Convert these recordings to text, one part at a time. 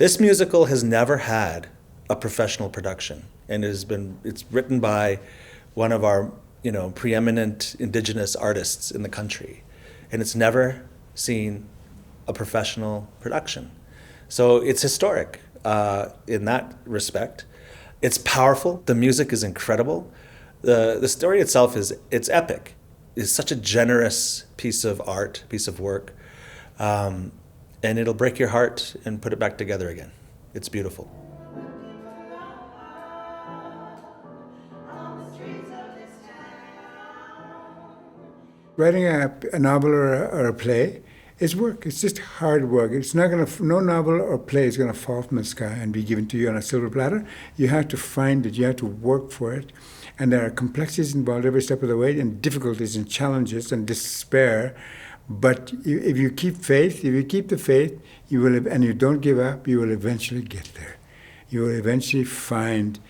This musical has never had a professional production, and it's written by one of our preeminent Indigenous artists in the country, and it's never seen a professional production. So it's historic in that respect. It's powerful. The music is incredible. The story itself it's epic. It's such a generous piece of art, piece of work, and it'll break your heart and put it back together again. It's beautiful. Writing a novel or a play is work. It's just hard work. It's not no novel or play is gonna fall from the sky and be given to you on a silver platter. You have to find it. You have to work for it, and there are complexities involved every step of the way, and difficulties and challenges and despair. But if you keep faith, if you keep the faith, you will, and you don't give up, you will eventually get there. You will eventually find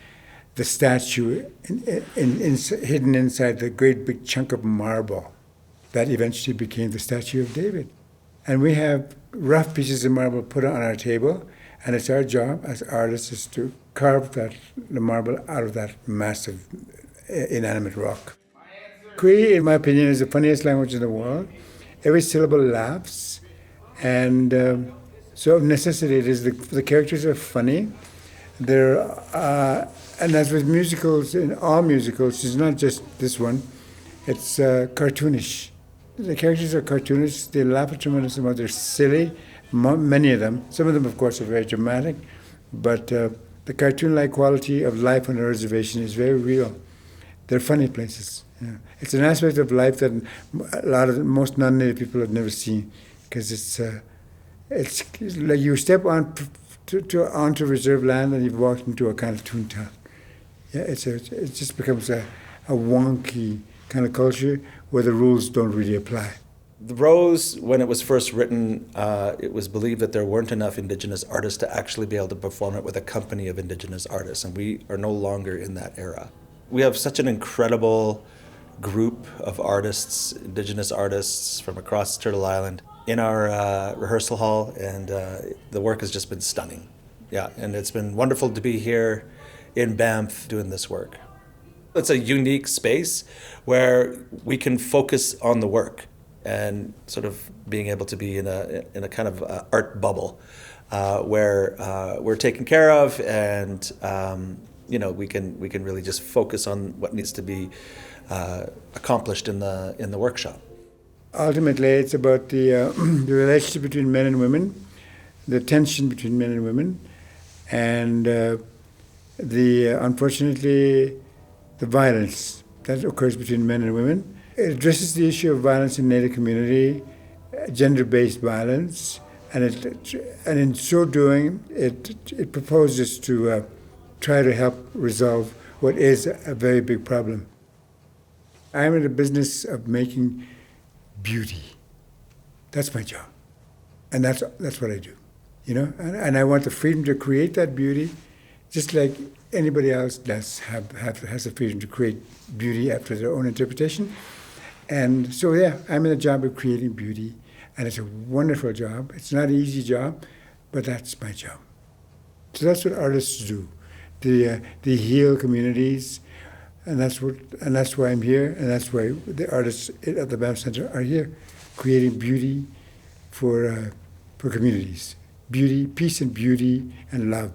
the statue hidden inside the great big chunk of marble that eventually became the statue of David. And we have rough pieces of marble put on our table, and it's our job as artists is to carve the marble out of that massive inanimate rock. Cree, in my opinion, is the funniest language in the world. Every syllable laughs, and so of necessity it is the characters are funny. And as with musicals, in all musicals, it's not just this one, it's cartoonish. The characters are cartoonish, they laugh a tremendous amount, they're silly, many of them. Some of them, of course, are very dramatic, but the cartoon-like quality of life on a reservation is very real. They're funny places. Yeah. It's an aspect of life that most non-native people have never seen, because it's like you step onto reserve land and you've walked into a kind of toontown. Yeah, it just becomes a wonky kind of culture where the rules don't really apply. The Rose, when it was first written, it was believed that there weren't enough Indigenous artists to actually be able to perform it with a company of Indigenous artists, and we are no longer in that era. We have such an incredible group of artists, Indigenous artists from across Turtle Island in our rehearsal hall, and the work has just been stunning. Yeah, and it's been wonderful to be here in Banff doing this work. It's a unique space where we can focus on the work and sort of being able to be in a kind of art bubble where we're taken care of, and we can really just focus on what needs to be accomplished in the workshop. Ultimately, it's about the relationship between men and women, the tension between men and women, and unfortunately the violence that occurs between men and women. It addresses the issue of violence in Native community, gender-based violence, and in so doing, it proposes to try to help resolve what is a very big problem. I'm in the business of making beauty. That's my job, and that's what I do, And I want the freedom to create that beauty, just like anybody else does has the freedom to create beauty after their own interpretation. And so, yeah, I'm in the job of creating beauty, and it's a wonderful job. It's not an easy job, but that's my job. So that's what artists do. They heal communities, and that's why I'm here, and that's why the artists at the Banff Centre are here, creating beauty for communities. Beauty, peace and beauty and love.